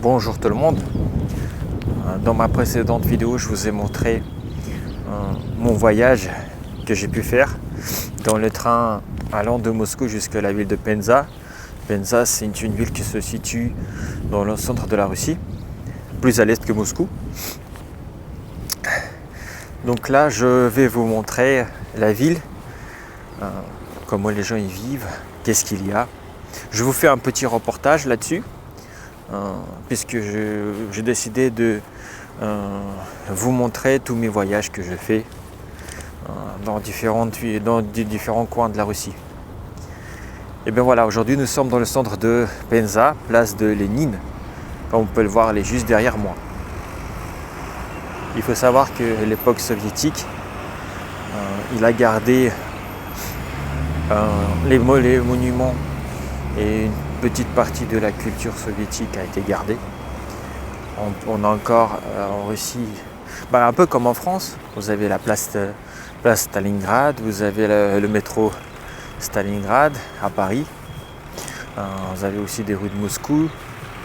Bonjour tout le monde. Dans ma précédente vidéo, je vous ai montré mon voyage que j'ai pu faire dans le train allant de Moscou jusqu'à la ville de Penza. Penza, c'est une ville qui se situe dans le centre de la Russie, plus à l'est que Moscou. Donc là, je vais vous montrer la ville, comment les gens y vivent, qu'est-ce qu'il y a. Je vous fais un petit reportage là-dessus. Puisque j'ai décidé de vous montrer tous mes voyages que je fais dans différents coins de la Russie. Et bien voilà, aujourd'hui nous sommes dans le centre de Penza, place de Lénine, comme on peut le voir, elle est juste derrière moi. Il faut savoir que l'époque soviétique, il a gardé les monuments et une petite partie de la culture soviétique a été gardée. On a encore en Russie, un peu comme en France, vous avez la place Stalingrad, vous avez le métro Stalingrad à Paris, vous avez aussi des rues de Moscou,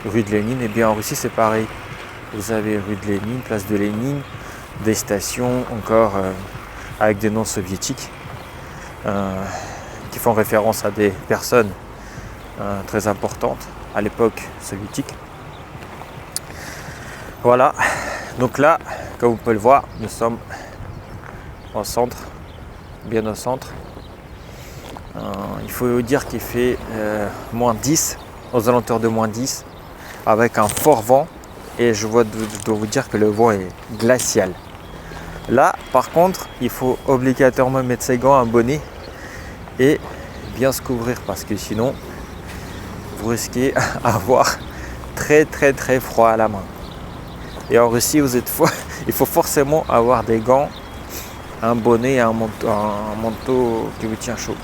rue de Lénine, et bien en Russie c'est pareil. Vous avez rue de Lénine, place de Lénine, des stations encore avec des noms soviétiques qui font référence à des personnes très importante à l'époque soviétique. Voilà, donc là, comme vous pouvez le voir, nous sommes au centre, bien au centre. Il faut dire qu'il fait moins 10, aux alentours de moins 10, avec un fort vent, et je dois vous dire que le vent est glacial. Là, par contre, il faut obligatoirement mettre ses gants, un bonnet, et bien se couvrir, parce que sinon, vous risquez d'avoir très froid à la main. Et en Russie, il faut forcément avoir des gants, un bonnet et un manteau qui vous tient chaud.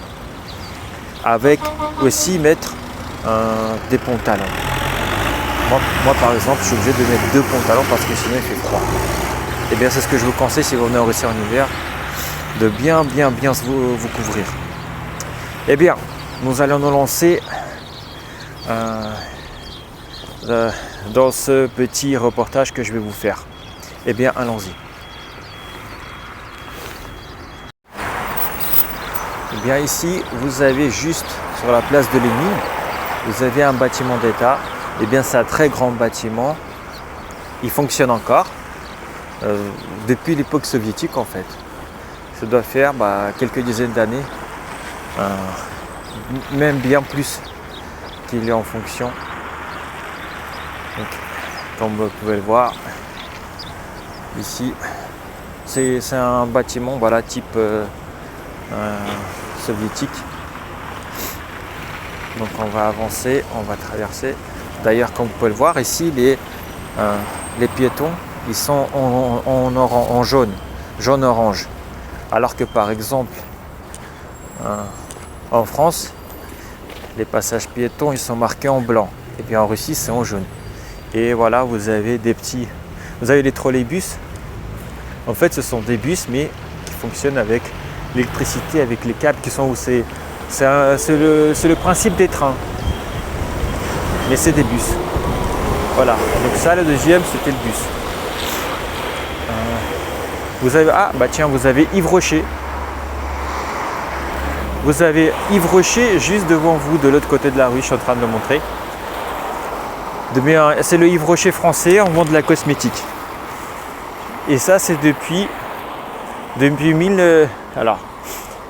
Avec aussi mettre des pantalons. Moi par exemple, je suis obligé de mettre 2 pantalons parce que sinon il fait froid. Et bien c'est ce que je vous conseille si vous venez en Russie en hiver, de bien vous couvrir. Et bien, nous allons nous lancer dans ce petit reportage que je vais vous faire. Eh bien, allons-y. Eh bien, ici, vous avez juste sur la place de Lénine, vous avez un bâtiment d'État. Eh bien, c'est un très grand bâtiment. Il fonctionne encore depuis l'époque soviétique en fait. Ça doit faire quelques dizaines d'années, même bien plus qu'il est en fonction. Donc, comme vous pouvez le voir ici, c'est un bâtiment type soviétique. Donc on va avancer, on va traverser. D'ailleurs, comme vous pouvez le voir ici, les piétons ils sont en jaune orange, alors que par exemple en France les passages piétons ils sont marqués en blanc, et puis en Russie c'est en jaune. Et voilà, vous avez les trolleybus. En fait, ce sont des bus, mais qui fonctionnent avec l'électricité, avec les câbles qui sont où c'est le principe des trains. Mais c'est des bus. Voilà. Donc ça, le deuxième, c'était le bus. Vous avez Yves Rocher. Vous avez Yves Rocher juste devant vous, de l'autre côté de la rue. Je suis en train de le montrer. C'est le Yves Rocher français, on vend de la cosmétique. Et ça, c'est depuis alors,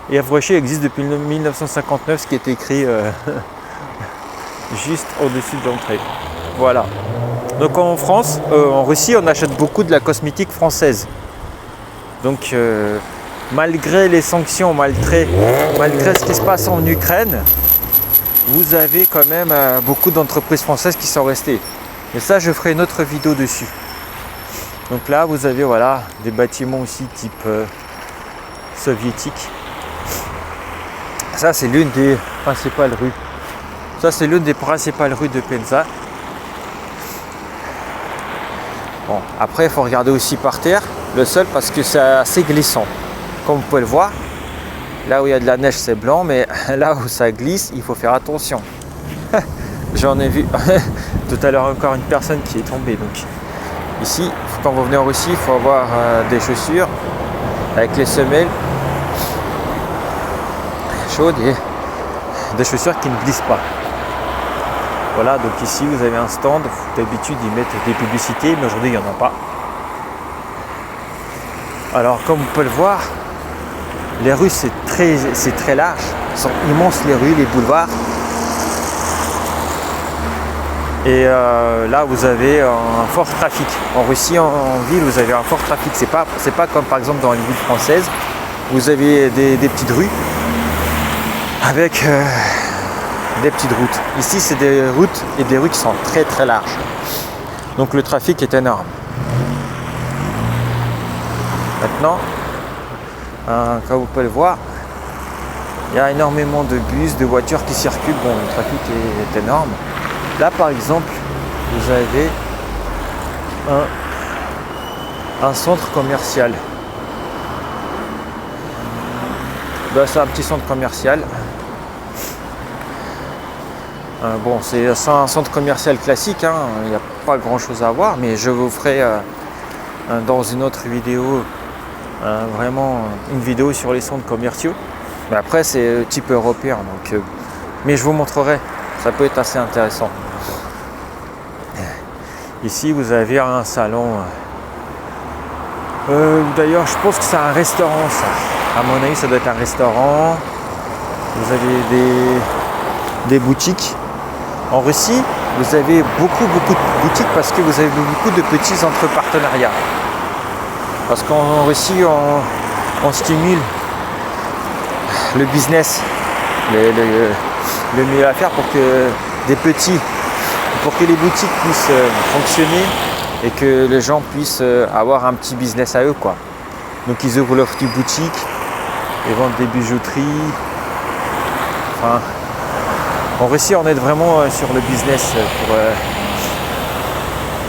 Yves Rocher existe depuis 1959, ce qui est écrit juste au-dessus de l'entrée. Voilà. Donc en Russie, on achète beaucoup de la cosmétique française. Donc malgré les sanctions, malgré ce qui se passe en Ukraine, vous avez quand même beaucoup d'entreprises françaises qui sont restées. Et ça, je ferai une autre vidéo dessus. Donc là, vous avez des bâtiments aussi type soviétique. Ça, c'est l'une des principales rues. De Penza. Bon, après, il faut regarder aussi par terre, le sol, parce que c'est assez glissant. Comme vous pouvez le voir, là où il y a de la neige, c'est blanc, mais là où ça glisse, il faut faire attention. j'en ai vu tout à l'heure encore une personne qui est tombée. Donc ici, quand vous venez en Russie, il faut avoir des chaussures avec les semelles chaudes et des chaussures qui ne glissent pas. Voilà, donc ici vous avez un stand. D'habitude ils mettent des publicités, mais aujourd'hui il n'y en a pas. Alors comme vous pouvez le voir, les rues c'est très large, ils sont immenses les rues, les boulevards. Et là vous avez un fort trafic. En Russie, en ville, vous avez un fort trafic. C'est pas comme par exemple dans les villes françaises, vous avez des petites rues avec des petites routes. Ici c'est des routes et des rues qui sont très larges. Donc le trafic est énorme. Maintenant, comme vous pouvez le voir, il y a énormément de bus, de voitures qui circulent. Bon, le trafic est énorme. Là par exemple, vous avez un centre commercial. Ben, c'est un petit centre commercial. Bon, c'est un centre commercial classique, hein. Il n'y a pas grand chose à voir, mais je vous ferai dans une autre vidéo vraiment une vidéo sur les centres commerciaux. Mais après c'est type européen, donc mais je vous montrerai, ça peut être assez intéressant. Ici vous avez un salon, d'ailleurs je pense que c'est un restaurant ça. À mon avis ça doit être un restaurant. Vous avez des boutiques. En Russie, vous avez beaucoup de boutiques parce que vous avez beaucoup de petits entre-partenariats. Parce qu'en Russie, on stimule le business, le mieux à faire pour que les boutiques puissent fonctionner et que les gens puissent avoir un petit business à eux, quoi. Donc ils ouvrent leur petite boutique, ils vendent des bijouteries. Enfin, en Russie, on est vraiment sur le business pour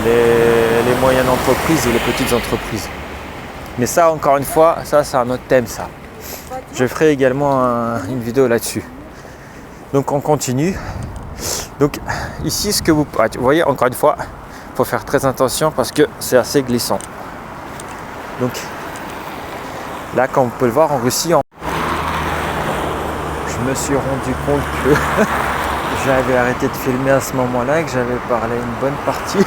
les moyennes entreprises et les petites entreprises. Mais ça, encore une fois, ça c'est un autre thème, ça. Je ferai également une vidéo là-dessus. Donc on continue. Donc ici, ce que vous voyez, encore une fois, il faut faire très attention parce que c'est assez glissant. Donc là, comme vous pouvez le voir, en Russie, je me suis rendu compte que j'avais arrêté de filmer à ce moment-là et que j'avais parlé une bonne partie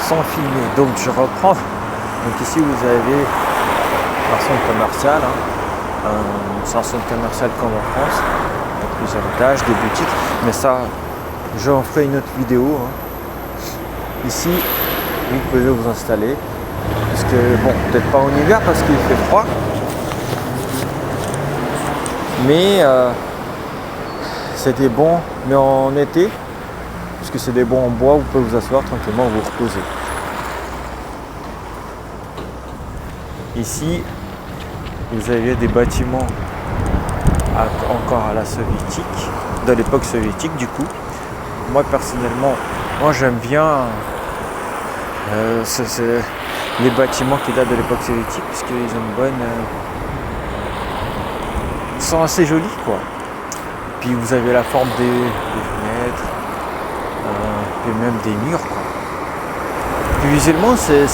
sans filmer. Donc je reprends. Donc ici vous avez un centre commercial, c'est un centre commercial comme en France, avec plusieurs étages, des boutiques, mais ça j'en ferai une autre vidéo. Ici vous pouvez vous installer, parce que bon, peut-être pas en hiver parce qu'il fait froid, mais c'est des bons, mais en été, parce que c'est des bons en bois, vous pouvez vous asseoir tranquillement, vous reposer. Ici, vous avez des bâtiments encore à la soviétique, de l'époque soviétique du coup. Moi personnellement, j'aime bien les bâtiments qui datent de l'époque soviétique, parce qu'ils ont une bonne... ils sont assez jolis, quoi. Puis vous avez la forme des fenêtres, et même des murs, quoi. Puis visuellement, c'est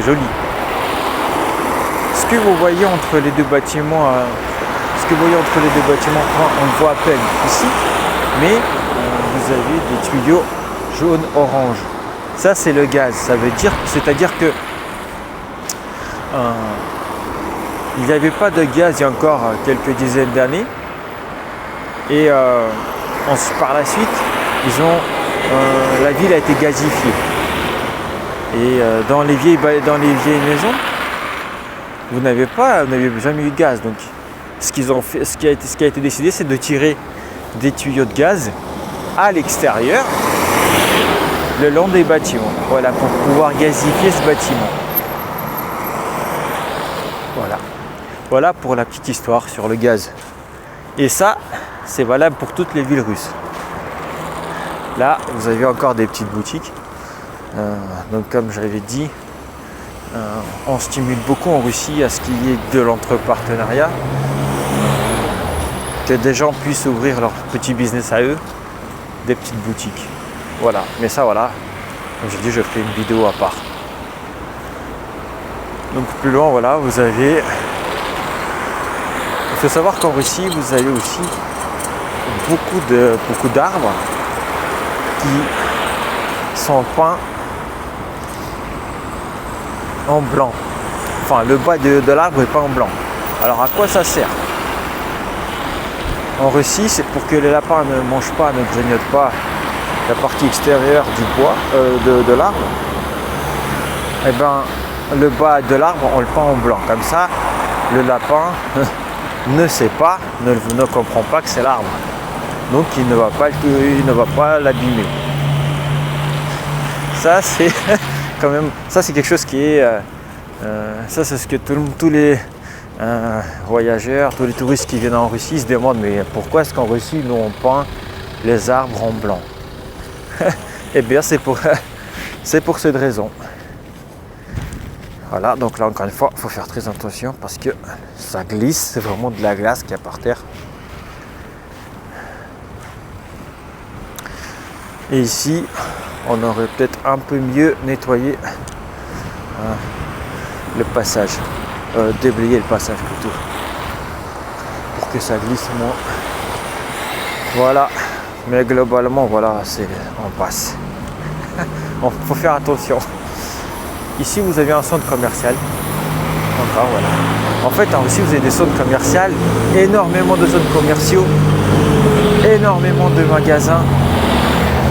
joli. Ce que vous voyez entre les deux bâtiments, on le voit à peine ici, mais vous avez des tuyaux jaune-orange. Ça c'est le gaz. C'est-à-dire que il n'y avait pas de gaz il y a encore quelques dizaines d'années, et par la suite, la ville a été gazifiée. Et dans les vieilles maisons, vous n'avez jamais eu de gaz. Donc ce qui a été décidé, c'est de tirer des tuyaux de gaz à l'extérieur le long des bâtiments. Voilà, pour pouvoir gazifier ce bâtiment. Voilà pour la petite histoire sur le gaz. Et ça, c'est valable pour toutes les villes russes. Là, vous avez encore des petites boutiques. Donc comme j'avais dit, on stimule beaucoup en Russie à ce qu'il y ait de l'entrepreneuriat. que des gens puissent ouvrir leur petit business à eux, des petites boutiques. Voilà, mais ça voilà, comme j'ai dit, je ferai une vidéo à part. Donc plus loin, voilà, vous avez... Il faut savoir qu'en Russie, vous avez aussi beaucoup d'arbres qui sont peints en blanc. Enfin, le bas de l'arbre est peint en blanc. Alors à quoi ça sert? En Russie, c'est pour que les lapins ne mangent pas, ne grignotent pas la partie extérieure du bois, de l'arbre. Et ben, le bas de l'arbre, on le peint en blanc. Comme ça, le lapin ne sait pas, ne comprend pas que c'est l'arbre. Donc il ne va pas l'abîmer. Ça, c'est quand même, ça c'est quelque chose qui est, ça c'est ce que tous les voyageurs, tous les touristes qui viennent en Russie se demandent, mais pourquoi est-ce qu'en Russie nous on peint les arbres en blanc? Eh bien c'est pour cette raison. Voilà, donc là encore une fois, il faut faire très attention parce que ça glisse, c'est vraiment de la glace qu'il y a par terre. Et ici, on aurait peut-être un peu mieux nettoyé le passage, déblayer le passage plutôt, pour que ça glisse moins. Voilà, mais globalement, voilà, on passe. Il faut faire attention. Ici, vous avez un centre commercial. Encore, voilà. En fait, en Russie, vous avez des zones commerciales, énormément de zones commerciaux, énormément de magasins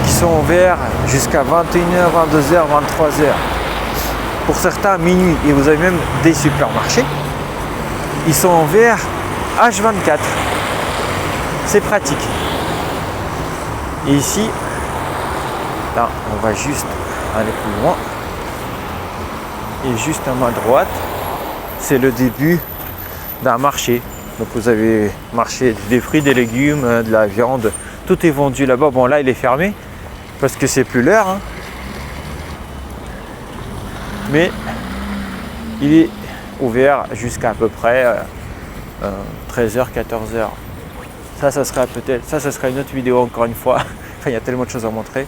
qui sont ouverts jusqu'à 21h, 22h, 23h. Pour certains, minuit. Et vous avez même des supermarchés. Ils sont ouverts H24. C'est pratique. Et ici, là, on va juste aller plus loin. Et juste à ma droite, c'est le début d'un marché. Donc vous avez marché des fruits, des légumes, de la viande. Tout est vendu là-bas. Bon, là, il est fermé parce que c'est plus l'heure. Hein. Mais il est ouvert jusqu'à à peu près 13h, 14h. Ça sera peut-être, ça sera une autre vidéo encore une fois. Enfin, il y a tellement de choses à montrer.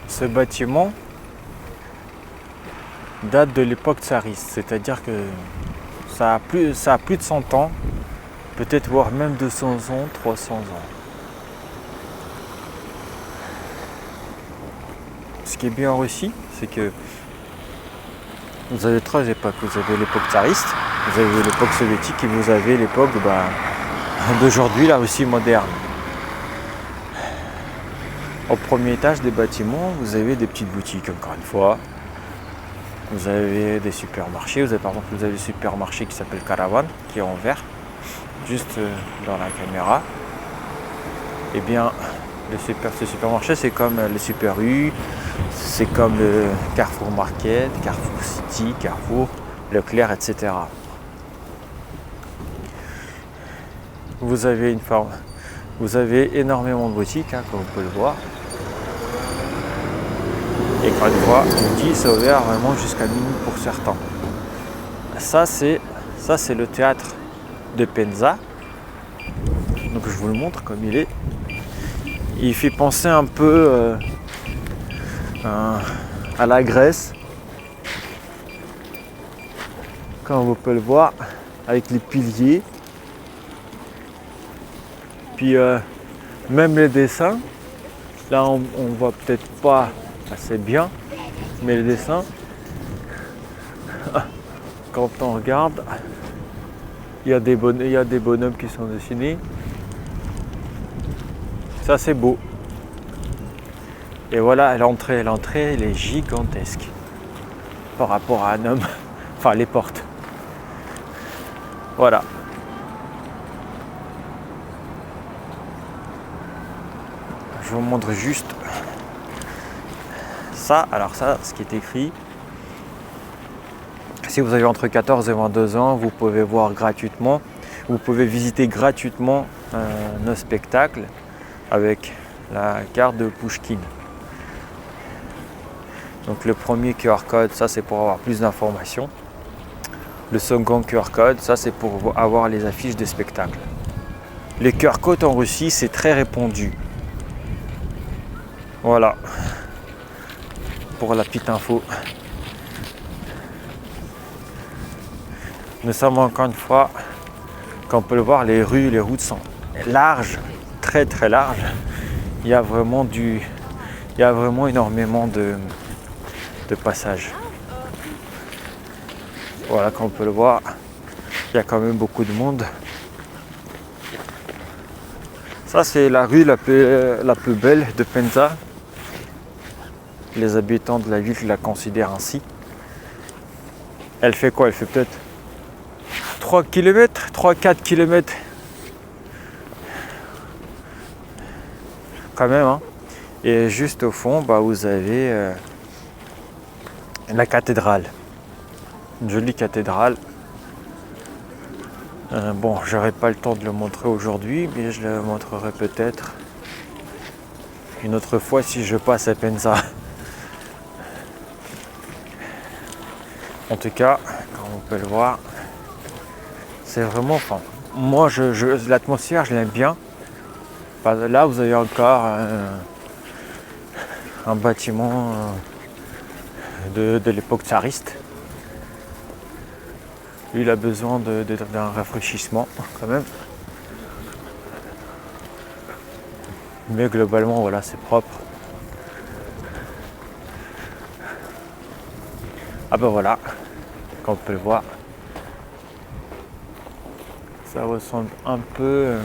Ce bâtiment date de l'époque tsariste, c'est-à-dire que ça a plus de 100 ans, peut-être voire même 200 ans, 300 ans. Ce qui est bien en Russie, c'est que vous avez 3 époques. Vous avez l'époque tsariste, vous avez l'époque soviétique et vous avez l'époque d'aujourd'hui, la Russie moderne. Au premier étage des bâtiments, vous avez des petites boutiques, encore une fois. Vous avez des supermarchés. Par exemple, vous avez le supermarché qui s'appelle Caravan, qui est en vert, juste dans la caméra. Eh bien, ce supermarché, c'est comme le Super U, c'est comme le Carrefour Market, Carrefour City, Carrefour, Leclerc, etc. Vous avez énormément de boutiques, hein, comme vous pouvez le voir. Et encore une fois, midi, c'est ouvert vraiment jusqu'à minuit pour certains. Ça, c'est le théâtre de Penza. Donc je vous le montre comme il est. Il fait penser un peu à la Grèce. Comme vous pouvez le voir, avec les piliers. Puis même les dessins. Là, on voit peut-être pas assez bien, mais les dessins, quand on regarde, il y a des bonhommes qui sont dessinés. Ça, c'est beau. Et voilà, l'entrée, elle est gigantesque par rapport à un homme. Enfin, les portes. Voilà. Je vous montre juste ça. Alors ça, ce qui est écrit, si vous avez entre 14 et 22 ans, vous pouvez voir gratuitement, vous pouvez visiter gratuitement nos spectacles avec la carte de Pouchkine. Donc le premier QR code, ça c'est pour avoir plus d'informations. Le second QR code, ça c'est pour avoir les affiches des spectacles. Les QR codes en Russie, c'est très répandu. Voilà. Pour la petite info. Nous sommes encore une fois, comme on peut le voir, les routes sont larges, très très larges. Il y a vraiment énormément de passages. Voilà, comme on peut le voir, il y a quand même beaucoup de monde. Ça c'est la rue la plus belle de Penza. Les habitants de la ville la considèrent ainsi. Elle fait quoi? Elle fait peut-être 3 km, 3-4 km. Quand même, hein. Et juste au fond, vous avez la cathédrale. Une jolie cathédrale. Bon, j'aurai pas le temps de le montrer aujourd'hui, mais je le montrerai peut-être une autre fois si je passe à Penza. En tout cas, comme on peut le voir, c'est vraiment, moi l'atmosphère je l'aime bien. Là vous avez encore un bâtiment de l'époque tsariste. Lui, il a besoin d'un rafraîchissement quand même. Mais globalement, voilà, c'est propre. Ah voilà, comme on peut le voir. Ça ressemble un peu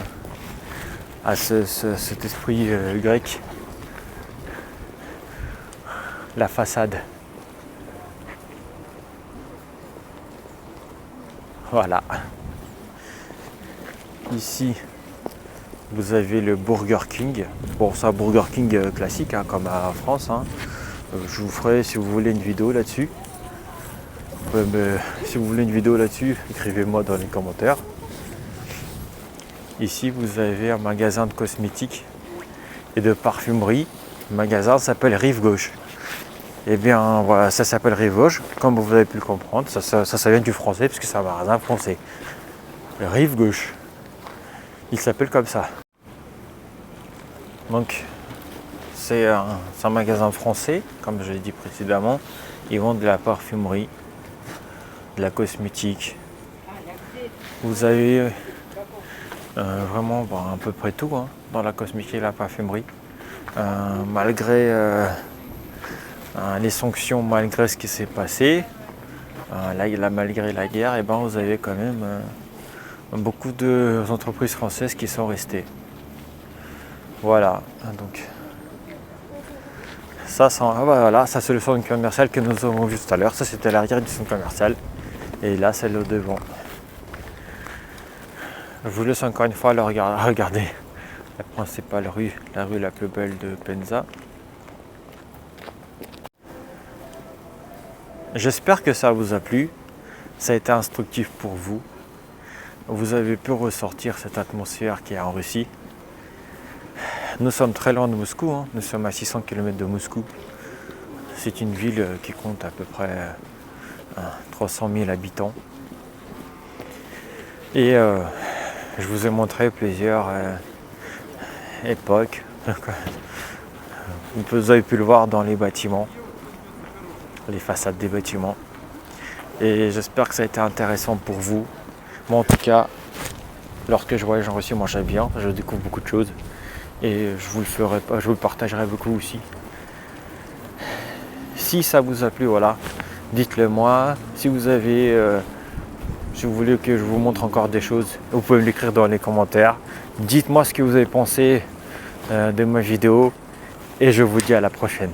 à cet esprit grec. La façade. Voilà. Ici, vous avez le Burger King. Bon, c'est un Burger King classique, hein, comme en France. Hein. Je vous ferai, si vous voulez, une vidéo là-dessus. Si vous voulez une vidéo là-dessus, écrivez-moi dans les commentaires. Ici, vous avez un magasin de cosmétiques et de parfumerie. Le magasin s'appelle Rive Gauche. Eh bien, voilà, ça s'appelle Rive Gauche, comme vous avez pu le comprendre. Ça vient du français, puisque c'est un magasin français. Rive Gauche. Il s'appelle comme ça. Donc, c'est un magasin français, comme je l'ai dit précédemment. Ils vendent de la parfumerie, de la cosmétique. Vous avez vraiment à peu près tout, hein, dans la cosmétique et la parfumerie. Malgré les sanctions, malgré ce qui s'est passé, malgré la guerre, vous avez quand même beaucoup d'entreprises françaises qui sont restées. Voilà, donc ça c'est le centre commercial que nous avons vu tout à l'heure. Ça c'était l'arrière du centre commercial et là c'est le devant. Je vous laisse encore une fois regarder la principale rue, la rue la plus belle de Penza. J'espère que ça vous a plu, ça a été instructif pour vous. Vous avez pu ressortir cette atmosphère qui est en Russie. Nous sommes très loin de Moscou, hein. Nous sommes à 600 km de Moscou. C'est une ville qui compte à peu près 300 000 habitants. Et je vous ai montré plusieurs époques. Vous avez pu le voir dans les bâtiments, les façades des bâtiments. Et j'espère que ça a été intéressant pour vous. Moi en tout cas, lorsque je voyage en Russie, moi j'aime bien, je découvre beaucoup de choses. Et je vous le partagerai beaucoup aussi. Si ça vous a plu, voilà, dites-le moi. Si vous voulez que je vous montre encore des choses, vous pouvez me l'écrire dans les commentaires. Dites-moi ce que vous avez pensé de ma vidéo et je vous dis à la prochaine.